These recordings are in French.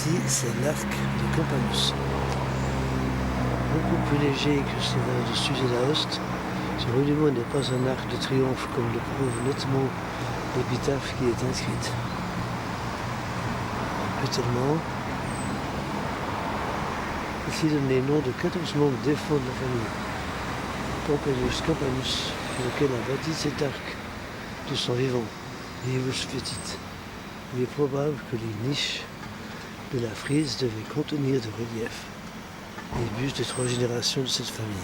Ici, c'est l'arc de Campanus. Beaucoup plus léger que celui de Suze d'Aoste. Ce monument n'est pas un arc de triomphe comme le prouve nettement l'épitaphe qui est inscrite. Plus tellement, ici donne les noms de 14 membres défunts de la famille. Pompeius Campanus, lequel a bâti cet arc de son vivant, Vivus Petit. Il est probable que les niches de la frise devaient contenir de reliefs les bustes de 3 générations de cette famille.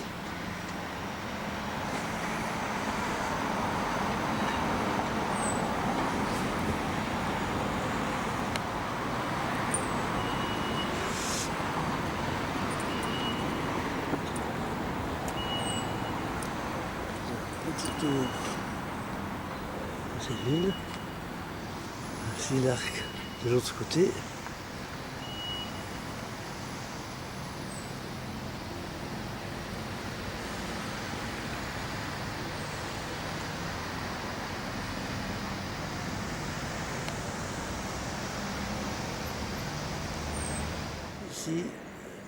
Petit tour de cette ville. Voici l'arc de l'autre côté. Ici,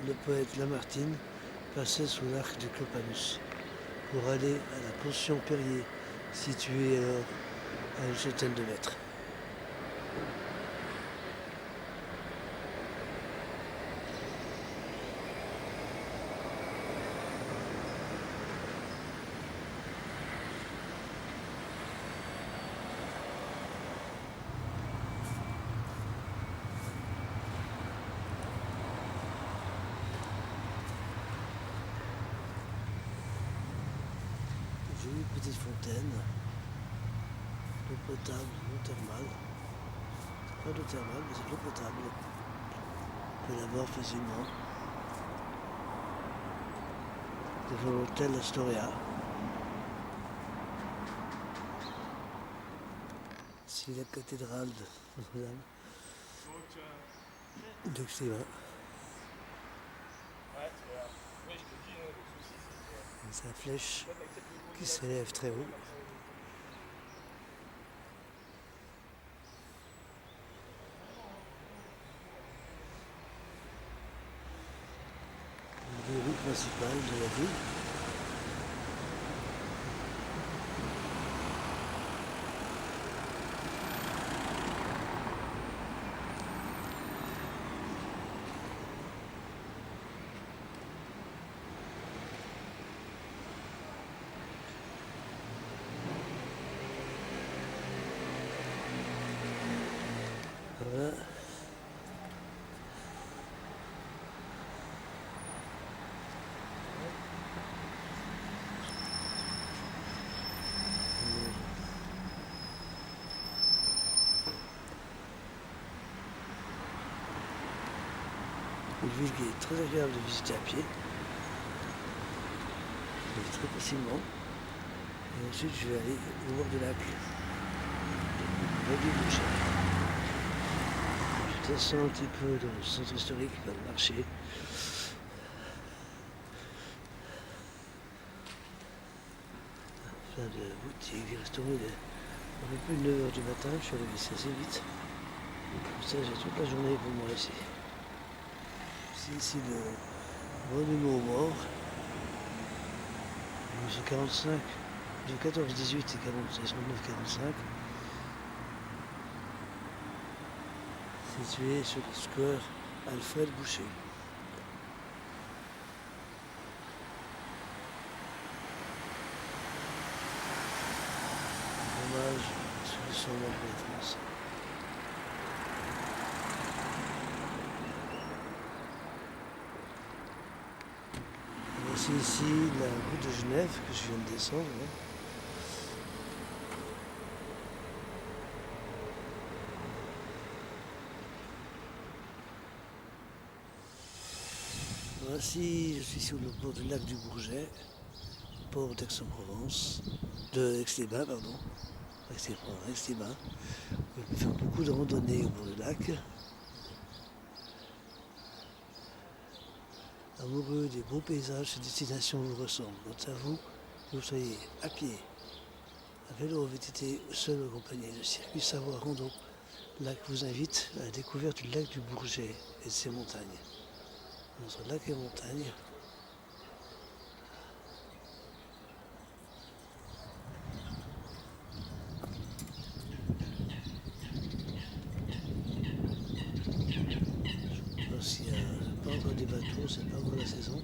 le poète Lamartine passait sous l'arc de Campanus pour aller à la pension Perrier, située alors à une centaine de mètres. J'ai une petite fontaine, d'eau potable, non thermale. C'est pas d'eau thermale, mais c'est de l'eau potable. On peut la boire facilement. Devant l'hôtel Astoria. Ici la cathédrale de Notre-Dame d'Auxerre. Sa flèche qui s'élève très haut. Les rues principales de la ville. Voilà. Une ville qui est très agréable de visiter à pied. Très facilement. Et ensuite je vais aller au bord du lac. Je descends un petit peu dans le centre historique, dans le marché. Plein de boutiques, des restaurants. Il est un peu plus de 9h du matin, je suis arrivé ici assez vite. Comme ça j'ai toute la journée pour moi ici. C'est ici le monument aux morts. 1945, de 14, 18 et 46, 39, 45. Situé sur le square Alfred Boucher. Hommage à ceux qui sont morts pour la France. Voici ici la route de Genève que je viens de descendre. Voici, je suis sur le bord du lac du Bourget, port d'Aix-en-Provence, de Aix-les-Bains, pardon. Aix-les-Bains. On peut faire beaucoup de randonnées au bord du lac. Amoureux des beaux paysages, ces destinations vous ressemblent. Quant à vous, que vous soyez à pied, à vélo, VTT ou seul accompagné, le circuit Savoie Rando Lac vous invite à la découverte du lac du Bourget et de ses montagnes. Entre lac et montagne, s'il n'y a pas encore des bateaux, c'est pas encore la saison.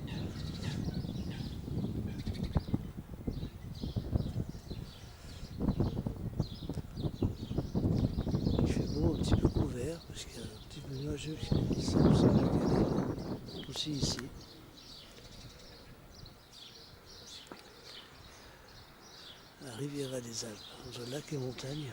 Il fait beau, un petit peu couvert, parce qu'il y a un petit peu nuageux qui s'arrête aussi ici. La Riviera des Alpes, entre lac et montagne.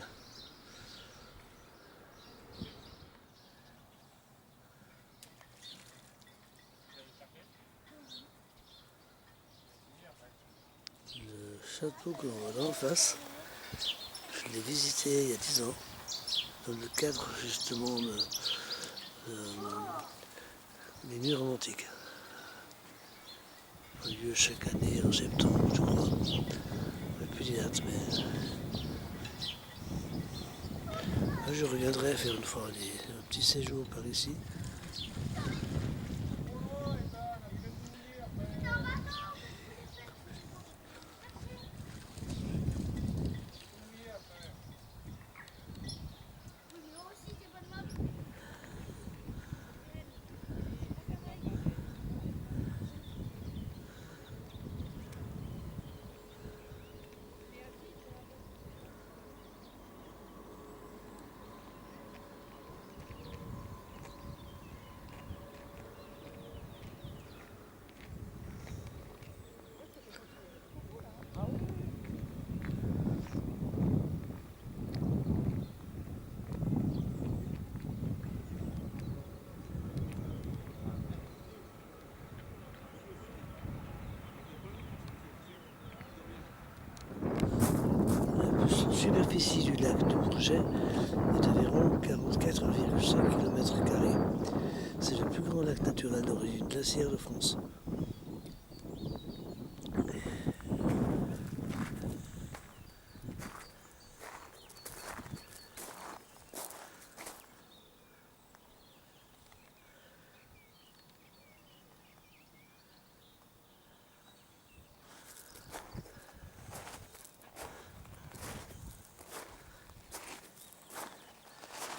Le château que l'on voit là en face, je l'ai visité il y a 10 ans, dans le cadre justement des nuits romantiques. A lieu chaque année en septembre, je crois. Plus des dates, mais je reviendrai faire une fois un petit séjour par ici. La superficie du lac de Bourget est d'environ 44,5 km². C'est le plus grand lac naturel d'origine glaciaire de France.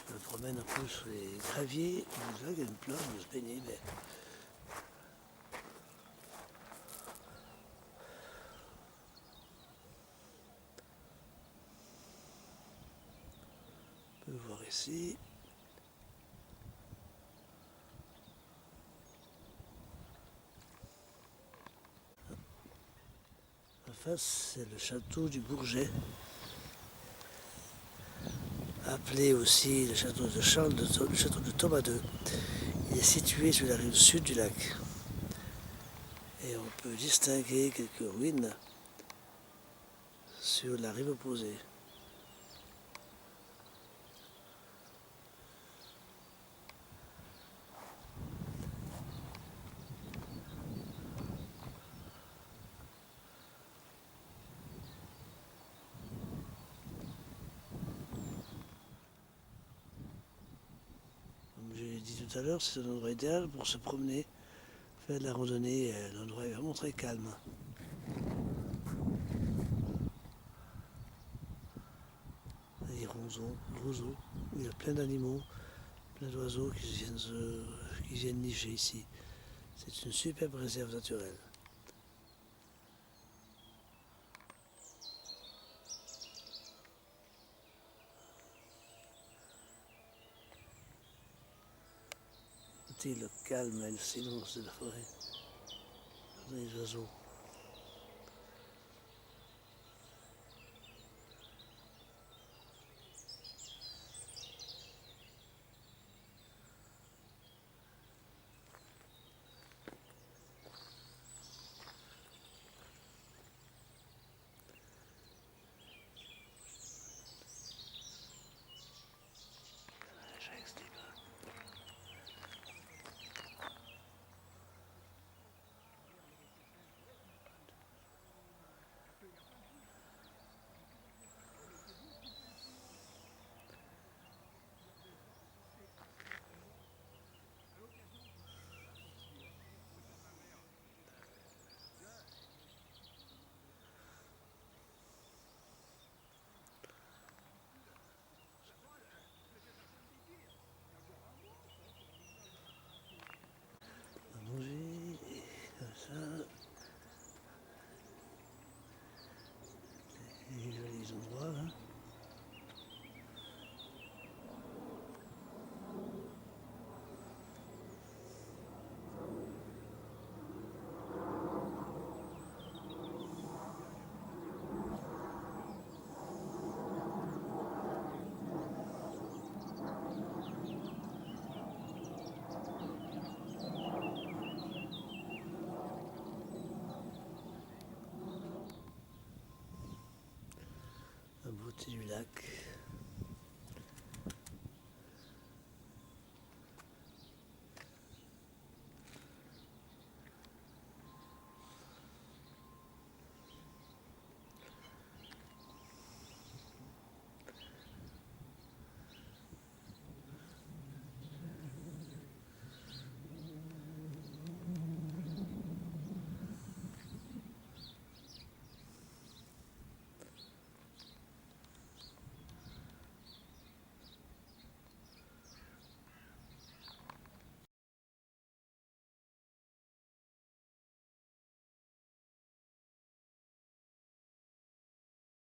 Je me promène un peu sur les graviers du lac, il y a une plage, je me suis baigné, mais on peut voir ici. En face, c'est le château du Bourget, appelé aussi le château de Charles, le château de Thomas II. Il est situé sur la rive sud du lac. Et on peut distinguer quelques ruines sur la rive opposée. Comme je l'ai dit tout à l'heure, c'est un endroit idéal pour se promener, faire de la randonnée. L'endroit est vraiment très calme. Les roseaux, il y a plein d'animaux, plein d'oiseaux qui viennent nicher ici. C'est une superbe réserve naturelle. Écoutez le calme et le silence de la forêt. Les oiseaux. côté du lac.